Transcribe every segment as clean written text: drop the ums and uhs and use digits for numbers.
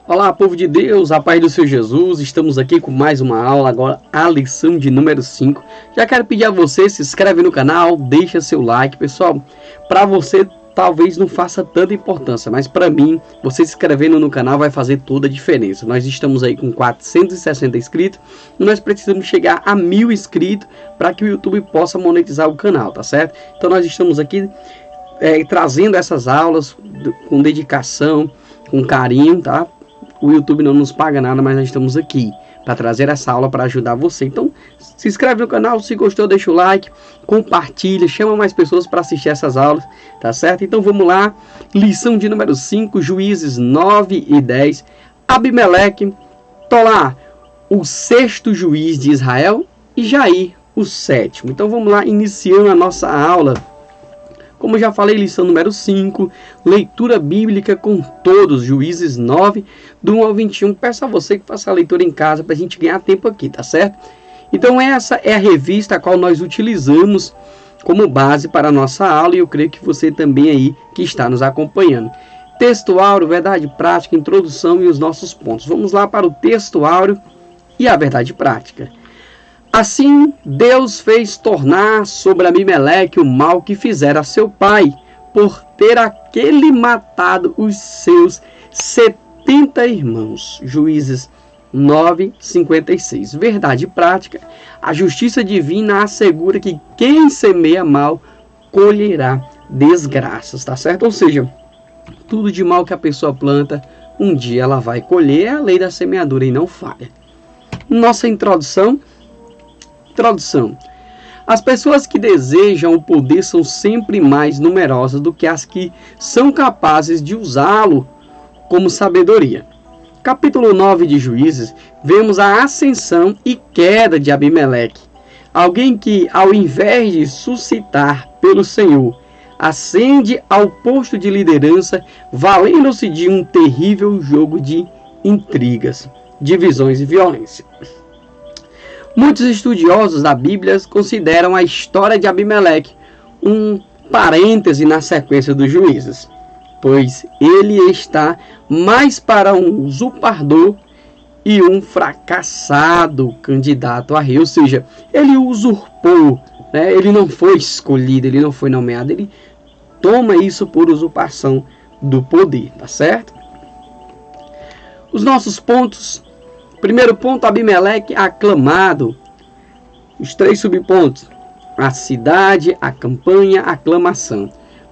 Olá, povo de Deus, a paz do Senhor Jesus. Estamos aqui com mais uma aula, agora a lição de número 5. Já quero pedir a você, se inscreve no canal, deixa seu like. Pessoal, para você talvez não faça tanta importância, mas para mim, você se inscrevendo no canal vai fazer toda a diferença. Nós estamos aí com 460 inscritos e nós precisamos chegar a 1000 inscritos para que o YouTube possa monetizar o canal, tá certo? Então nós estamos aqui trazendo essas aulas com dedicação, com carinho, tá? O YouTube não nos paga nada, mas nós estamos aqui para trazer essa aula para ajudar você. Então, se inscreve no canal, se gostou, deixa o like, compartilha, chama mais pessoas para assistir essas aulas, tá certo? Então, vamos lá. Lição de número 5, Juízes 9 e 10. Abimeleque, Tolá, o 6º juiz de Israel, e Jair, o 7º. Então, vamos lá, iniciando a nossa aula. Como já falei, lição número 5, leitura bíblica com todos, Juízes 9, do 1 ao 21. Peço a você que faça a leitura em casa para a gente ganhar tempo aqui, tá certo? Então essa é a revista a qual nós utilizamos como base para a nossa aula e eu creio que você também aí que está nos acompanhando. Texto áureo, verdade prática, introdução e os nossos pontos. Vamos lá para o texto áureo e a verdade prática. Assim, Deus fez tornar sobre Abimeleque o mal que fizera a seu pai, por ter aquele matado os seus 70 irmãos. Juízes 9, 56. Verdade prática. A justiça divina assegura que quem semeia mal colherá desgraças, tá certo? Ou seja, tudo de mal que a pessoa planta, um dia ela vai colher. É a lei da semeadura e não falha. Nossa introdução. As pessoas que desejam o poder são sempre mais numerosas do que as que são capazes de usá-lo como sabedoria. Capítulo 9 de Juízes, vemos a ascensão e queda de Abimeleque. Alguém que, ao invés de suscitar pelo Senhor, ascende ao posto de liderança, valendo-se de um terrível jogo de intrigas, divisões e violência. Muitos estudiosos da Bíblia consideram a história de Abimeleque um parêntese na sequência dos juízes, pois ele está mais para um usurpador e um fracassado candidato a rei, ou seja, ele usurpou, né? Ele não foi escolhido, ele não foi nomeado, ele toma isso por usurpação do poder, tá certo? Os nossos pontos. Primeiro ponto, Abimeleque aclamado. Os 3 subpontos. A cidade, a campanha, a aclamação.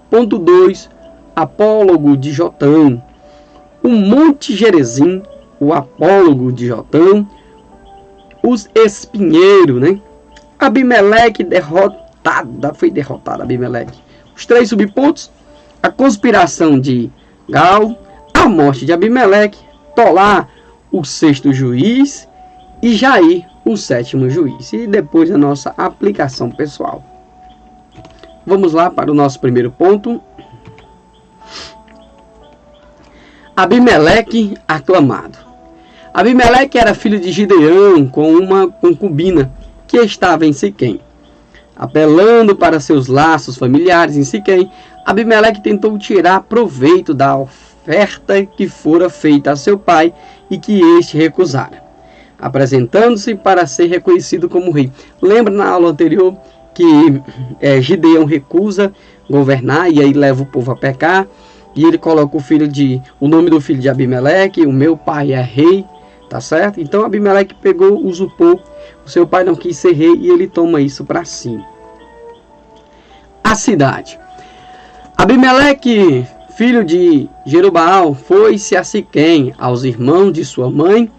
Ponto 2, apólogo de Jotão. O Monte Gerizim, o apólogo de Jotão. Os espinheiros, né? Abimeleque foi derrotado, Abimeleque. Os 3 subpontos. A conspiração de Gal, a morte de Abimeleque, Tolá, o 6º juiz, e Jair, o 7º juiz. E depois a nossa aplicação pessoal. Vamos lá para o nosso primeiro ponto. Abimeleque aclamado. Abimeleque era filho de Gideão com uma concubina que estava em Siquém. Apelando para seus laços familiares em Siquém, Abimeleque tentou tirar proveito da oferta que fora feita a seu pai e que este recusara, apresentando-se para ser reconhecido como rei. Lembra na aula anterior que Gideão recusa governar e aí leva o povo a pecar e ele coloca o nome do filho de Abimeleque, o meu pai é rei, tá certo? Então Abimeleque usurpou, o seu pai não quis ser rei e ele toma isso para si. A cidade. Abimeleque, filho de Jerubaal, foi-se a Siquém, aos irmãos de sua mãe,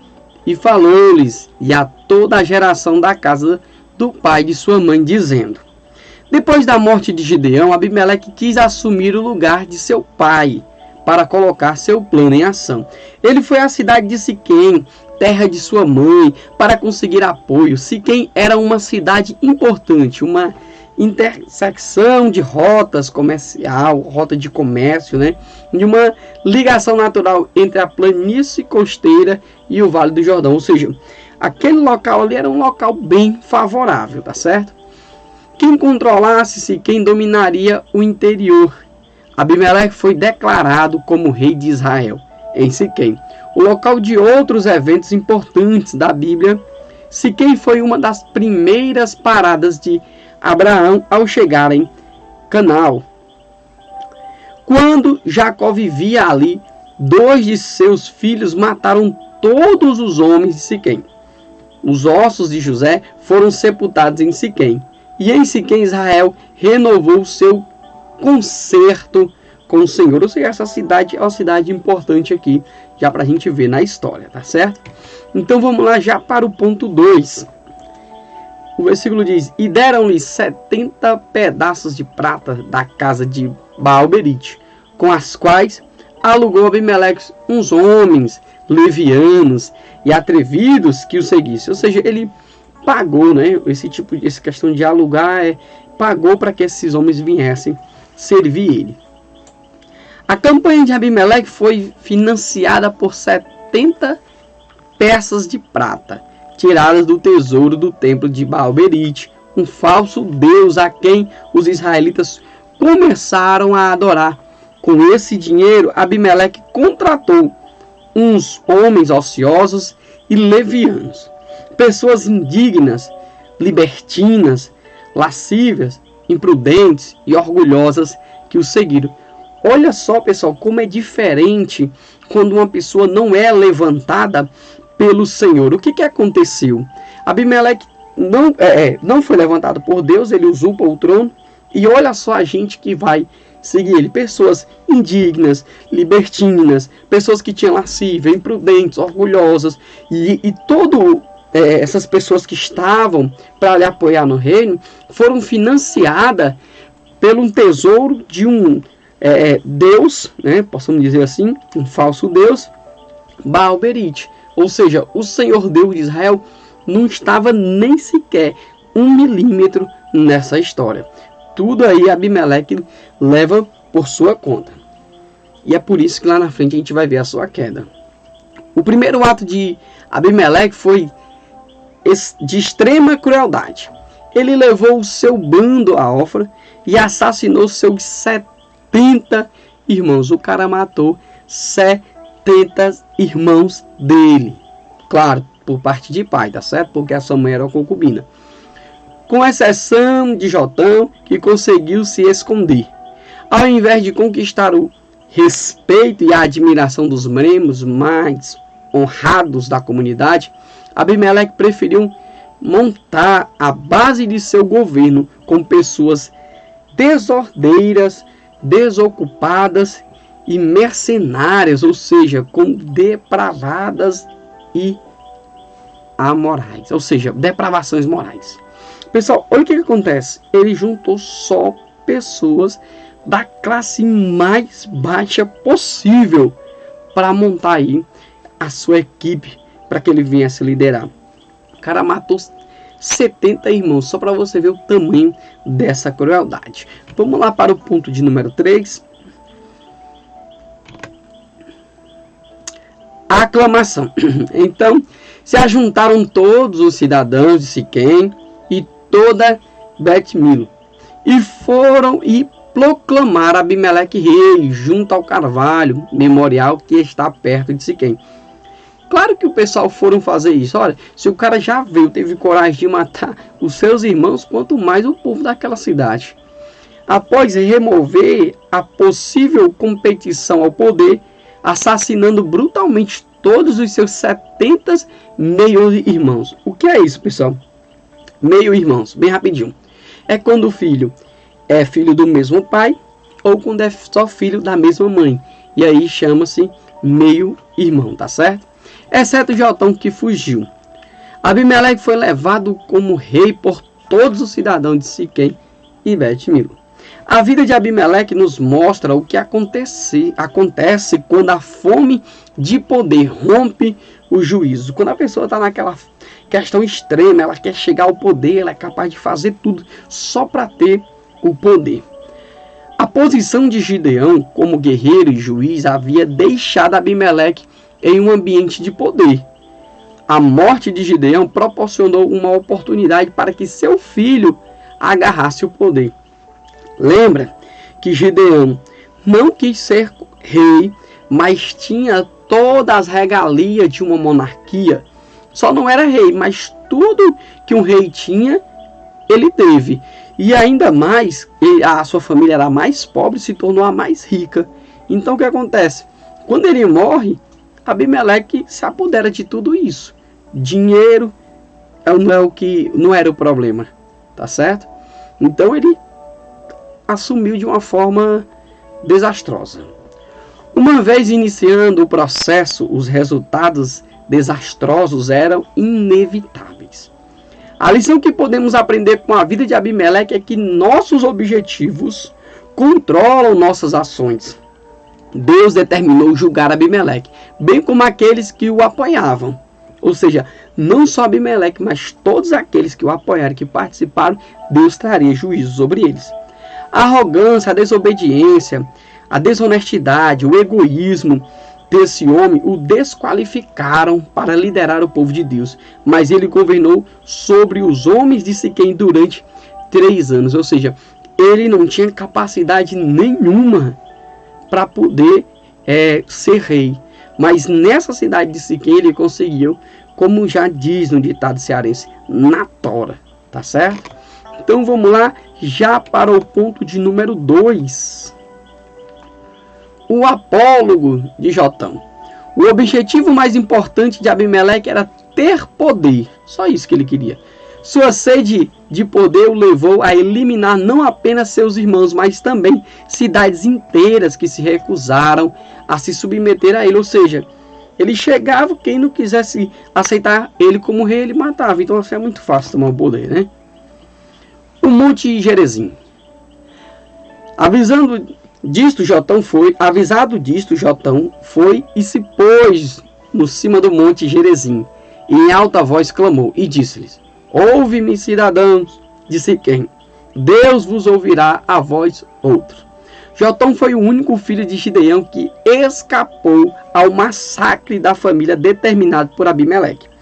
e falou-lhes, e a toda a geração da casa do pai de sua mãe, dizendo: depois da morte de Gideão, Abimeleque quis assumir o lugar de seu pai, para colocar seu plano em ação. Ele foi à cidade de Siquém, terra de sua mãe, para conseguir apoio. Siquém era uma cidade importante, uma intersecção de rotas comercial, rota de comércio, né? De uma ligação natural entre a planície costeira e o Vale do Jordão, ou seja, aquele local ali era um local bem favorável, tá certo? Quem controlasse Siquém dominaria o interior. Abimeleque foi declarado como rei de Israel em Siquém. o local de outros eventos importantes da Bíblia. Siquém foi uma das primeiras paradas de Abraão ao chegar em Canaã. Quando Jacó vivia ali, 2 de seus filhos mataram todos os homens de Siquém. Os ossos de José foram sepultados em Siquém. E em Siquém, Israel renovou seu concerto com o Senhor. Ou seja, essa cidade é uma cidade importante aqui, já para a gente ver na história, tá certo? Então vamos lá já para o ponto 2. O versículo diz: e deram-lhe 70 pedaços de prata da casa de Baal-berite, com as quais alugou Abimeleque uns homens levianos e atrevidos que o seguissem. Ou seja, ele pagou, né? Essa questão de alugar, pagou para que esses homens viessem servir ele. A campanha de Abimeleque foi financiada por 70 peças de prata, tiradas do tesouro do templo de Baal-berite, um falso deus a quem os israelitas começaram a adorar. Com esse dinheiro, Abimeleque contratou uns homens ociosos e levianos, pessoas indignas, libertinas, lascívas, imprudentes e orgulhosas que o seguiram. Olha só, pessoal, como é diferente quando uma pessoa não é levantada pelo Senhor. O que aconteceu? Abimeleque não foi levantado por Deus, ele usurpa o trono, e olha só a gente que vai seguir ele. Pessoas indignas, libertinas, pessoas que tinham lascívia, imprudentes, orgulhosas, e essas pessoas que estavam para lhe apoiar no reino foram financiadas pelo tesouro de um Deus, né, possamos dizer assim, um falso Deus, Baal-berite. Ou seja, o Senhor Deus de Israel não estava nem sequer 1 milímetro nessa história. Tudo aí Abimeleque leva por sua conta. E é por isso que lá na frente a gente vai ver a sua queda. O primeiro ato de Abimeleque foi de extrema crueldade. Ele levou o seu bando a Ofra e assassinou seus 70 irmãos. O cara matou 70 irmãos dele. Claro, por parte de pai, tá certo? Porque a sua mãe era uma concubina. Com exceção de Jotão, que conseguiu se esconder. Ao invés de conquistar o respeito e a admiração dos membros mais honrados da comunidade, Abimeleque preferiu montar a base de seu governo com pessoas desordeiras, desocupadas e mercenárias, ou seja, com depravadas e amorais, ou seja, depravações morais. Pessoal, olha o que acontece. Ele juntou só pessoas da classe mais baixa possível para montar aí a sua equipe para que ele viesse liderar. O cara matou 70 irmãos, só para você ver o tamanho dessa crueldade. Vamos lá para o ponto de número 3. A aclamação. Então, se ajuntaram todos os cidadãos de Siquém e toda Bet-milo, e foram e proclamaram Abimeleque rei junto ao carvalho memorial que está perto de Siquém. Claro que o pessoal foram fazer isso. Olha, se o cara já veio, teve coragem de matar os seus irmãos, quanto mais o povo daquela cidade. Após remover a possível competição ao poder, assassinando brutalmente todos os seus 70 meio-irmãos. O que é isso, pessoal? Meio-irmãos, bem rapidinho. É quando o filho é filho do mesmo pai ou quando é só filho da mesma mãe. E aí chama-se meio-irmão, tá certo? Exceto Jotão, que fugiu. Abimeleque foi levado como rei por todos os cidadãos de Siquém e Bet-milo. A vida de Abimeleque nos mostra o que acontece quando a fome de poder rompe o juízo. Quando a pessoa está naquela questão extrema, ela quer chegar ao poder, ela é capaz de fazer tudo só para ter o poder. A posição de Gideão como guerreiro e juiz havia deixado Abimeleque em um ambiente de poder. A morte de Gideão proporcionou uma oportunidade para que seu filho agarrasse o poder. Lembra que Gideão não quis ser rei, mas tinha todas as regalias de uma monarquia. Só não era rei, mas tudo que um rei tinha, ele teve. E ainda mais, a sua família era a mais pobre, se tornou a mais rica. Então o que acontece? Quando ele morre, Abimeleque se apodera de tudo isso. Dinheiro não era o problema, tá certo? Então ele assumiu de uma forma desastrosa. Uma vez iniciando o processo, os resultados desastrosos eram inevitáveis. A lição que podemos aprender com a vida de Abimeleque é que nossos objetivos controlam nossas ações. Deus determinou julgar Abimeleque, bem como aqueles que o apoiavam. Ou seja, não só Abimeleque, mas todos aqueles que o apoiaram, que participaram, Deus traria juízo sobre eles. A arrogância, a desobediência, a desonestidade, o egoísmo desse homem o desqualificaram para liderar o povo de Deus. Mas ele governou sobre os homens de Siquém durante 3 anos. Ou seja, ele não tinha capacidade nenhuma para poder ser rei. Mas nessa cidade de Siquém ele conseguiu, como já diz no ditado cearense, na tora. Tá certo? Então vamos lá, já para o ponto de número 2. O apólogo de Jotão. O objetivo mais importante de Abimeleque era ter poder. Só isso que ele queria. Sua sede de poder o levou a eliminar não apenas seus irmãos, mas também cidades inteiras que se recusaram a se submeter a ele. Ou seja, ele chegava, quem não quisesse aceitar ele como rei, ele matava. Então assim, é muito fácil tomar o poder, né? O Monte Gerizim. Avisado disto, Jotão foi e se pôs no cima do Monte Gerizim, e em alta voz clamou, e disse-lhes: Ouve-me, cidadãos de Siquém, Deus vos ouvirá a vós outros. Jotão foi o único filho de Gideão que escapou ao massacre da família determinado por Abimeleque.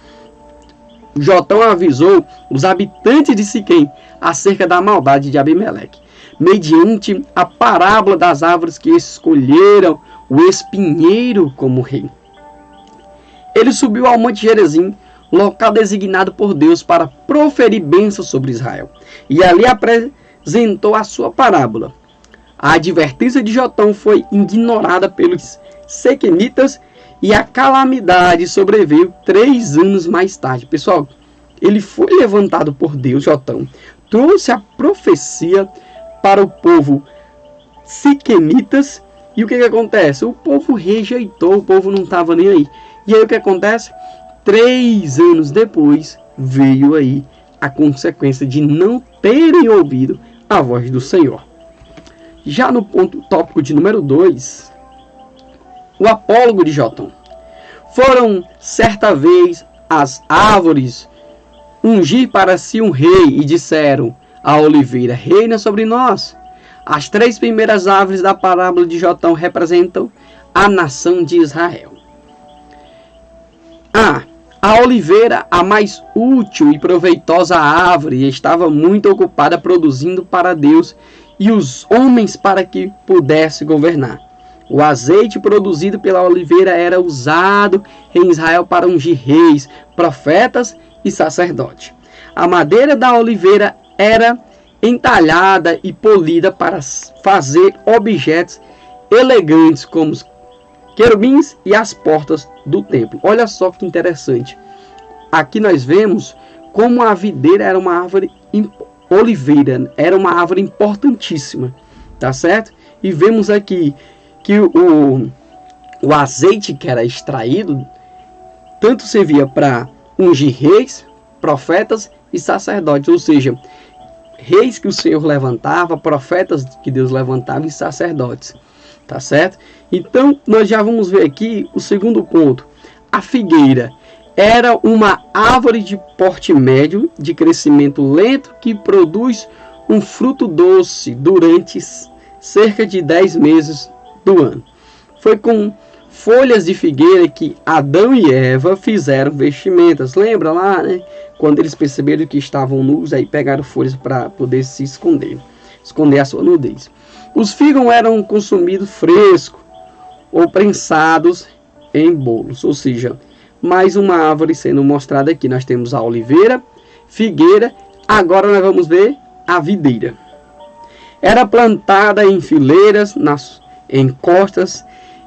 Jotão avisou os habitantes de Siquém acerca da maldade de Abimeleque, mediante a parábola das árvores que escolheram o espinheiro como rei. Ele subiu ao Monte Gerizim, local designado por Deus para proferir bênçãos sobre Israel, e ali apresentou a sua parábola. A advertência de Jotão foi ignorada pelos sequemitas e a calamidade sobreveio 3 anos mais tarde. Pessoal, ele foi levantado por Deus, Jotão, trouxe a profecia para o povo siquemitas, e o que acontece? O povo rejeitou, o povo não estava nem aí. E aí o que acontece? 3 anos depois veio aí a consequência de não terem ouvido a voz do Senhor. Já no tópico de número 2, o apólogo de Jotão. Foram certa vez as árvores ungir para si um rei, e disseram a oliveira: reina sobre nós. As 3 primeiras árvores da parábola de Jotão representam a nação de Israel. A oliveira, a mais útil e proveitosa árvore, estava muito ocupada produzindo para Deus e os homens para que pudesse governar. O azeite produzido pela oliveira era usado em Israel para ungir reis, profetas e sacerdotes. A madeira da oliveira era entalhada e polida para fazer objetos elegantes como os querubins e as portas do templo. Olha só que interessante. Aqui nós vemos como a videira era uma árvore, oliveira era uma árvore importantíssima, tá certo? E vemos aqui que o azeite que era extraído tanto servia para ungir reis, profetas e sacerdotes, ou seja, reis que o Senhor levantava, profetas que Deus levantava e sacerdotes, tá certo? Então nós já vamos ver aqui o segundo ponto. A figueira era uma árvore de porte médio, de crescimento lento, que produz um fruto doce durante cerca de 10 meses do ano. Foi com folhas de figueira que Adão e Eva fizeram vestimentas. Lembra lá, né? Quando eles perceberam que estavam nus, aí pegaram folhas para poder se esconder a sua nudez. Os figos eram consumidos frescos ou prensados em bolos. Ou seja, mais uma árvore sendo mostrada aqui. Nós temos a oliveira, figueira, agora nós vamos ver a videira. Era plantada em fileiras, nas encostas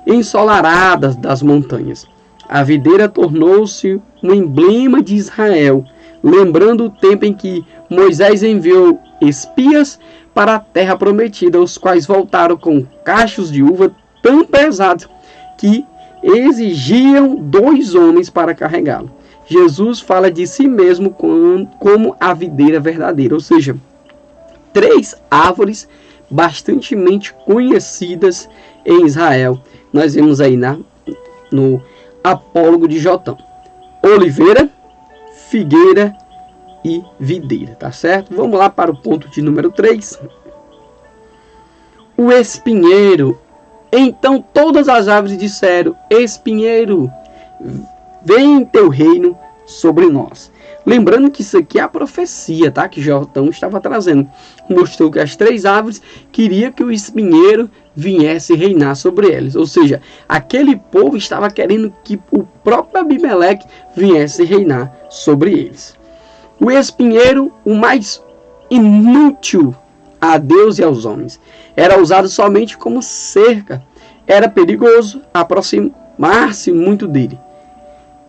ensolaradas das montanhas. A videira tornou-se um emblema de Israel, lembrando o tempo em que Moisés enviou espias para a terra prometida, os quais voltaram com cachos de uva tão pesados que exigiam 2 homens para carregá-lo. Jesus fala de si mesmo como a videira verdadeira, ou seja, 3 árvores bastante conhecidas em Israel. Nós vemos aí no apólogo de Jotão: oliveira, figueira e videira, tá certo? Vamos lá para o ponto de número 3. O espinheiro. Então todas as árvores disseram: espinheiro, vem teu reino sobre nós. Lembrando que isso aqui é a profecia, tá? Que Jotão estava trazendo. Mostrou que as 3 árvores queriam que o espinheiro viesse reinar sobre eles. Ou seja, aquele povo estava querendo que o próprio Abimeleque viesse reinar sobre eles. O espinheiro, o mais inútil a Deus e aos homens, era usado somente como cerca. Era perigoso aproximar-se muito dele.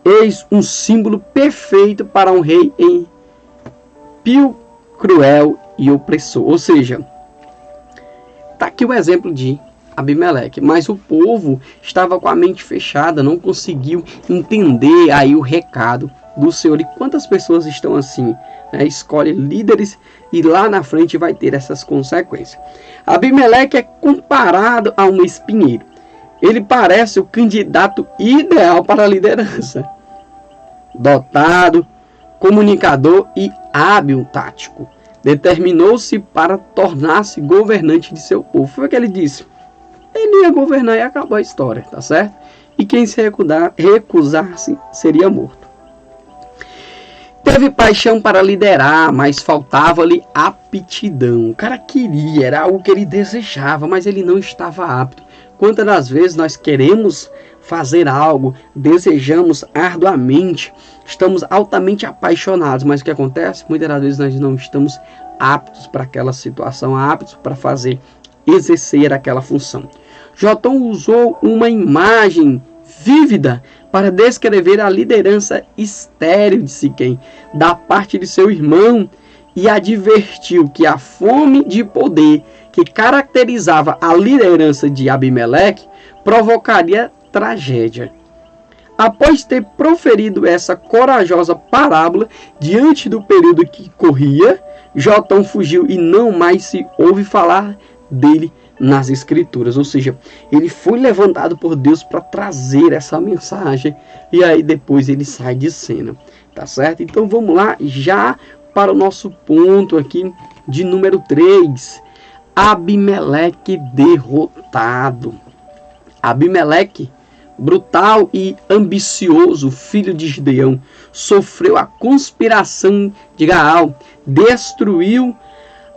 Eis um símbolo perfeito para um rei impio, cruel e opressor. Ou seja, está aqui o exemplo de Abimeleque, mas o povo estava com a mente fechada, não conseguiu entender aí o recado do Senhor. E quantas pessoas estão assim, né? Escolhe líderes e lá na frente vai ter essas consequências. Abimeleque é comparado a um espinheiro. Ele parece o candidato ideal para a liderança. Dotado, comunicador e hábil tático. Determinou-se para tornar-se governante de seu povo. Foi o que ele disse. Ele ia governar e acabou a história, tá certo? E quem se recusar-se seria morto. Teve paixão para liderar, mas faltava-lhe aptidão. O cara queria, era algo que ele desejava, mas ele não estava apto. Quantas das vezes nós queremos fazer algo, desejamos arduamente, estamos altamente apaixonados, mas o que acontece? Muitas das vezes nós não estamos aptos para aquela situação, aptos para exercer aquela função. Jotão usou uma imagem vívida para descrever a liderança estéril de Siquém, da parte de seu irmão, e advertiu que a fome de poder que caracterizava a liderança de Abimeleque provocaria tragédia. Após ter proferido essa corajosa parábola diante do período que corria, Jotão fugiu e não mais se ouve falar dele nas escrituras. Ou seja, ele foi levantado por Deus para trazer essa mensagem e aí depois ele sai de cena, tá certo? Então vamos lá já para o nosso ponto aqui de número 3. Abimeleque derrotado. Abimeleque, brutal e ambicioso, filho de Gideão, sofreu a conspiração de Gaal, destruiu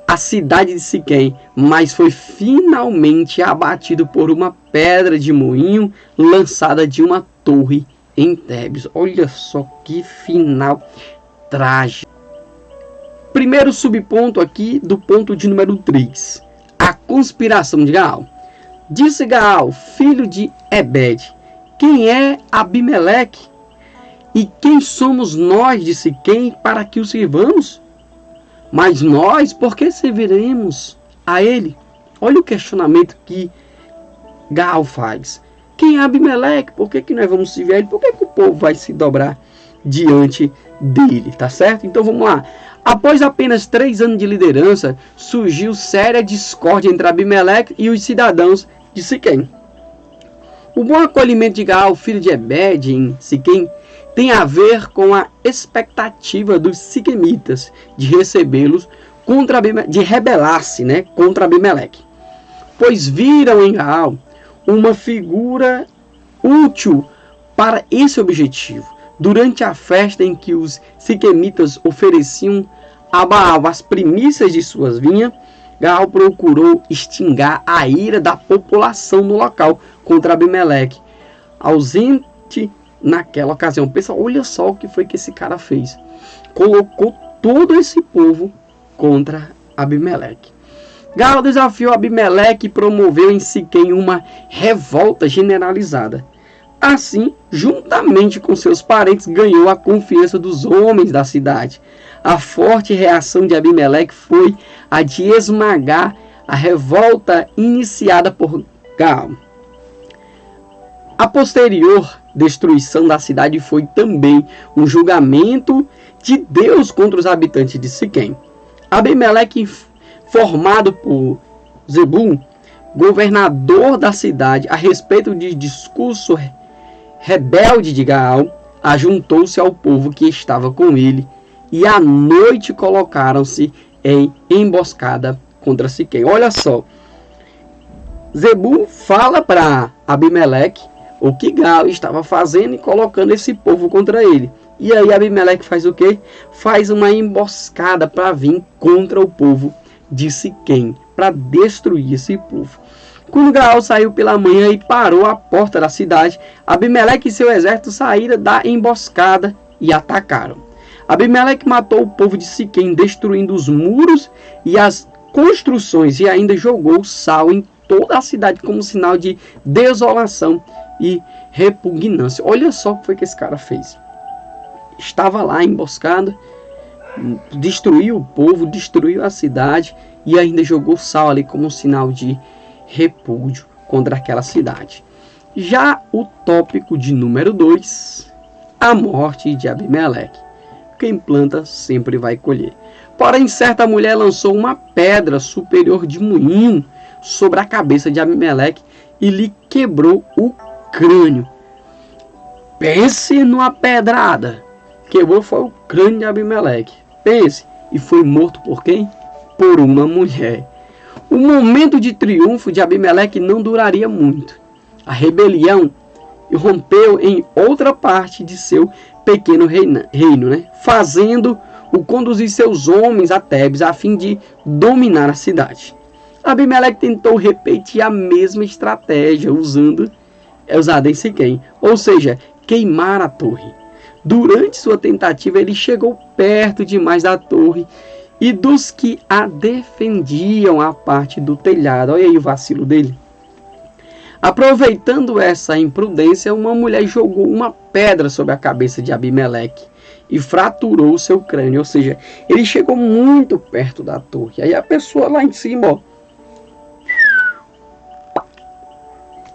a cidade de Siquém, mas foi finalmente abatido por uma pedra de moinho lançada de uma torre em Tebes. Olha só que final trágico. Primeiro subponto aqui do ponto de número 3. A conspiração de Gaal. Disse Gaal, filho de Ebed: quem é Abimeleque? E quem somos nós de Siquém para que o sirvamos? Mas nós, por que serviremos a ele? Olha o questionamento que Gaal faz. Quem é Abimeleque? Por que nós vamos servir a ele? Por que o povo vai se dobrar diante dele? Tá certo? Então vamos lá. Após apenas 3 anos de liderança, surgiu séria discórdia entre Abimeleque e os cidadãos de Siquém. O bom acolhimento de Gaal, filho de Ebed, em Siquém, tem a ver com a expectativa dos siquemitas de recebê-los, de rebelar-se, contra Abimeleque. Pois viram em Gaal uma figura útil para esse objetivo. Durante a festa em que os siquemitas ofereciam a Baal as primícias de suas vinhas, Gaal procurou extinguir a ira da população no local contra Abimeleque, morte naquela ocasião. Pessoal, olha só o que foi que esse cara fez. Colocou todo esse povo contra Abimeleque. Gaal desafiou Abimeleque e promoveu em Siquém uma revolta generalizada. Assim, juntamente com seus parentes, ganhou a confiança dos homens da cidade. A forte reação de Abimeleque foi a de esmagar a revolta iniciada por Gaal. A posterior destruição da cidade foi também um julgamento de Deus contra os habitantes de Siquém. Abimeleque, formado por Zebul, governador da cidade, a respeito de discurso rebelde de Gaal, ajuntou-se ao povo que estava com ele, e à noite colocaram-se em emboscada contra Siquém. Olha só, Zebul fala para Abimeleque o que Gaal estava fazendo e colocando esse povo contra ele. E aí Abimeleque faz o quê? Faz uma emboscada para vir contra o povo de Siquém, para destruir esse povo. Quando Gaal saiu pela manhã e parou à porta da cidade, Abimeleque e seu exército saíram da emboscada e atacaram. Abimeleque matou o povo de Siquém, destruindo os muros e as construções, e ainda jogou sal em toda a cidade como sinal de desolação e repugnância. Olha só o que foi que esse cara fez. Estava lá emboscado, destruiu o povo, destruiu a cidade e ainda jogou sal ali como sinal de repúdio contra aquela cidade. Já o tópico de número 2, a morte de Abimeleque. Quem planta sempre vai colher. Porém, certa mulher lançou uma pedra superior de moinho sobre a cabeça de Abimeleque e lhe quebrou o crânio. Pense numa pedrada. Quebrou foi o crânio de Abimeleque. Pense. E foi morto por quem? Por uma mulher. O momento de triunfo de Abimeleque não duraria muito. A rebelião rompeu em outra parte de seu pequeno reino, né? Fazendo-o conduzir seus homens a Tebes a fim de dominar a cidade. Abimeleque tentou repetir a mesma estratégia usada em Siquém, ou seja, queimar a torre. Durante sua tentativa, ele chegou perto demais da torre e dos que a defendiam a parte do telhado. Olha aí o vacilo dele. Aproveitando essa imprudência, uma mulher jogou uma pedra sobre a cabeça de Abimeleque e fraturou seu crânio. Ou seja, ele chegou muito perto da torre. Aí a pessoa lá em cima, ó.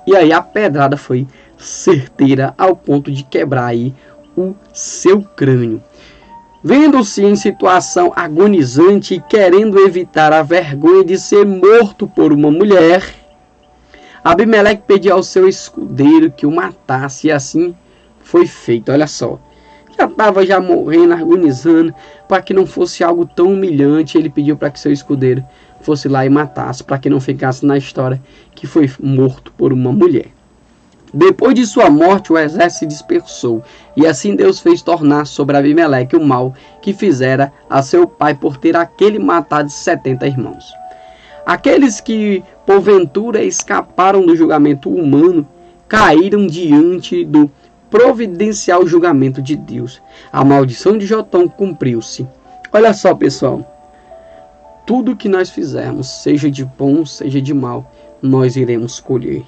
E aí a pedrada foi certeira ao ponto de quebrar aí o seu crânio. Vendo-se em situação agonizante e querendo evitar a vergonha de ser morto por uma mulher, Abimeleque pediu ao seu escudeiro que o matasse, e assim foi feito. Olha só, já estava morrendo, agonizando, para que não fosse algo tão humilhante, ele pediu para que seu escudeiro fosse lá e matasse, para que não ficasse na história que foi morto por uma mulher. Depois de sua morte, o exército se dispersou, e assim Deus fez tornar sobre Abimeleque o mal que fizera a seu pai por ter aquele matado 70 irmãos. Aqueles que, porventura, escaparam do julgamento humano, caíram diante do providencial julgamento de Deus. A maldição de Jotão cumpriu-se. Olha só, pessoal. Tudo que nós fizermos, seja de bom, seja de mal, nós iremos colher.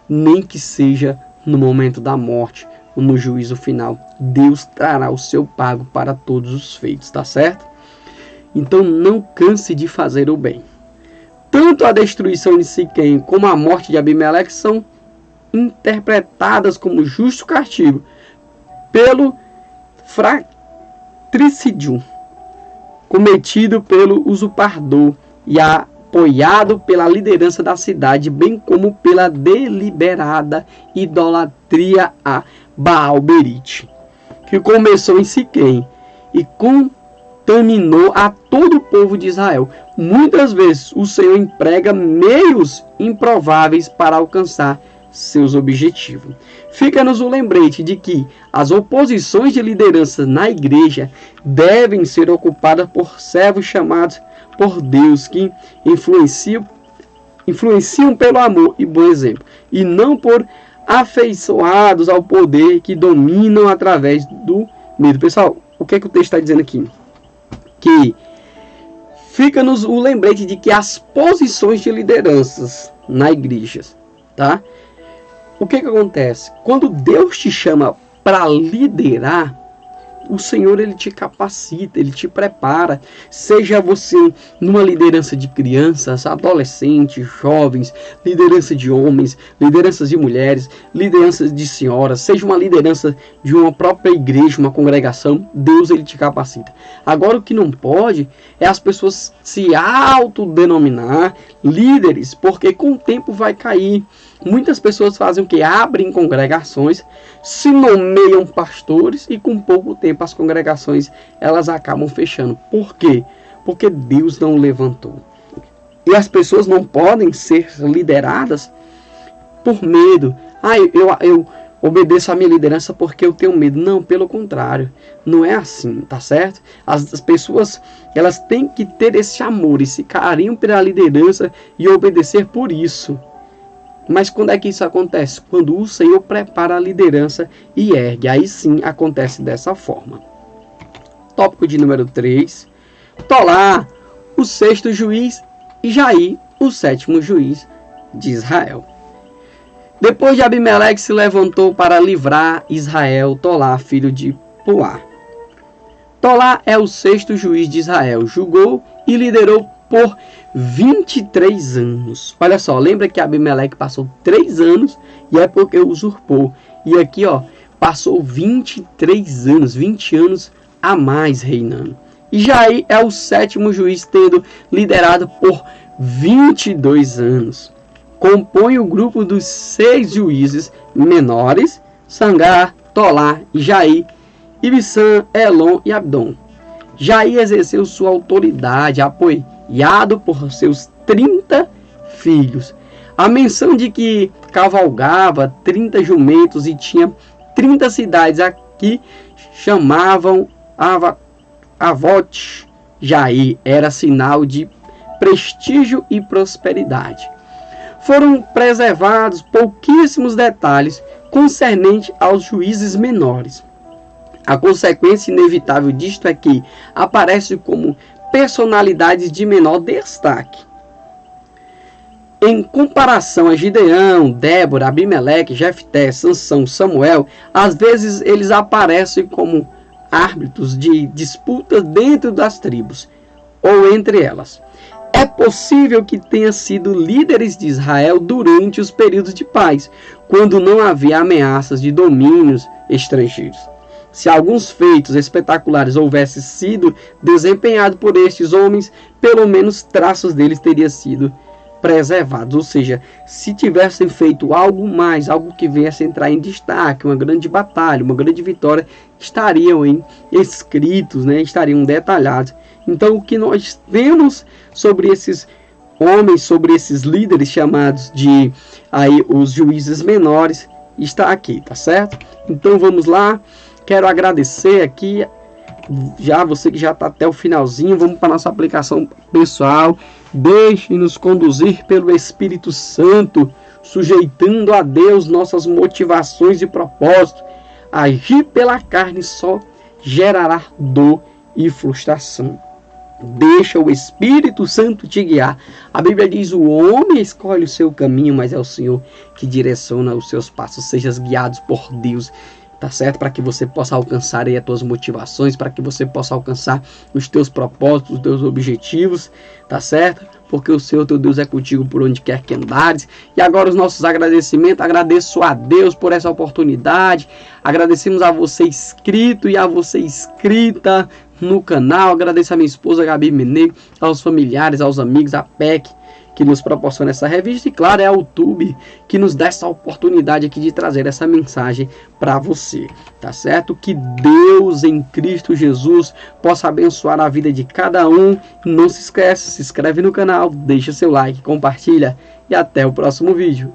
Nem que seja no momento da morte ou no juízo final, Deus trará o seu pago para todos os feitos, tá certo? Então não canse de fazer o bem. Tanto a destruição de Siquém como a morte de Abimeleque são interpretadas como justo castigo pelo fratricídio cometido pelo usurpador e apoiado pela liderança da cidade, bem como pela deliberada idolatria a Baal-Berite, que começou em Siquém e contaminou a todo o povo de Israel. Muitas vezes o Senhor emprega meios improváveis para alcançar seus objetivos. Fica-nos o lembrete de que as oposições de liderança na igreja devem ser ocupadas por servos chamados por Deus, que influenciam pelo amor e bom exemplo, e não por afeiçoados ao poder, que dominam através do medo. Pessoal, o que é que o texto está dizendo aqui? Que fica-nos o lembrete de que as posições de lideranças na igreja, tá? O que acontece? Quando Deus te chama para liderar, o Senhor, ele te capacita, ele te prepara. Seja você numa liderança de crianças, adolescentes, jovens, liderança de homens, lideranças de mulheres, lideranças de senhoras, seja uma liderança de uma própria igreja, uma congregação, Deus, ele te capacita. Agora, o que não pode é as pessoas se autodenominar líderes, porque com o tempo vai cair. Muitas pessoas fazem o que? Abrem congregações, se nomeiam pastores e com pouco tempo as congregações elas acabam fechando. Por quê? Porque Deus não levantou. E as pessoas não podem ser lideradas por medo. Eu obedeço a minha liderança porque eu tenho medo. Não, pelo contrário. Não é assim, tá certo? As pessoas, elas têm que ter esse amor, esse carinho pela liderança e obedecer por isso. Mas quando é que isso acontece? Quando o Senhor prepara a liderança e ergue. Aí sim acontece dessa forma. Tópico de número 3. Tolá, o 6º juiz, e Jair, o 7º juiz de Israel. Depois de Abimeleque se levantou para livrar Israel, Tolá, filho de Puá. Tolá é o 6º juiz de Israel. Julgou e liderou por 23 anos. Olha só, lembra que Abimeleque passou 3 anos e é porque usurpou. E aqui, ó, passou 23 anos, 20 anos a mais reinando. E Jair é o 7º juiz, tendo liderado por 22 anos. Compõe o grupo dos 6 juízes menores, Sangar, Tolá e Jair, Ibissã, Elon e Abdon. Jair exerceu sua autoridade apoiado por seus 30 filhos. A menção de que cavalgava 30 jumentos e tinha 30 cidades aqui chamavam Avote Jair, era sinal de prestígio e prosperidade. Foram preservados pouquíssimos detalhes concernentes aos juízes menores. A consequência inevitável disto é que aparecem como personalidades de menor destaque. Em comparação a Gideão, Débora, Abimeleque, Jefté, Sansão, Samuel, às vezes eles aparecem como árbitros de disputas dentro das tribos ou entre elas. É possível que tenham sido líderes de Israel durante os períodos de paz, quando não havia ameaças de domínios estrangeiros. Se alguns feitos espetaculares houvessem sido desempenhados por estes homens, pelo menos traços deles teriam sido preservados. Ou seja, se tivessem feito algo mais, algo que viesse entrar em destaque, uma grande batalha, uma grande vitória, estariam escritos, estariam detalhados. Então, o que nós vemos sobre esses homens, sobre esses líderes chamados de os juízes menores, está aqui, tá certo? Então, vamos lá. Quero agradecer aqui, você que já está até o finalzinho. Vamos para a nossa aplicação pessoal. Deixe-nos conduzir pelo Espírito Santo, sujeitando a Deus nossas motivações e propósitos. Agir pela carne só gerará dor e frustração. Deixa o Espírito Santo te guiar. A Bíblia diz: o homem escolhe o seu caminho, mas é o Senhor que direciona os seus passos. Sejas guiados por Deus, tá certo? Para que você possa alcançar as tuas motivações, para que você possa alcançar os teus propósitos, os teus objetivos, tá certo? Porque o Senhor teu Deus é contigo por onde quer que andares. E agora os nossos agradecimentos. Agradeço a Deus por essa oportunidade. Agradecemos a você inscrito e a você inscrita no canal. Agradeço a minha esposa Gabi Menei, aos familiares, aos amigos, a PEC, que nos proporciona essa revista, e claro, é a YouTube que nos dá essa oportunidade aqui de trazer essa mensagem para você, tá certo? Que Deus em Cristo Jesus possa abençoar a vida de cada um. Não se esquece, se inscreve no canal, deixa seu like, compartilha e até o próximo vídeo.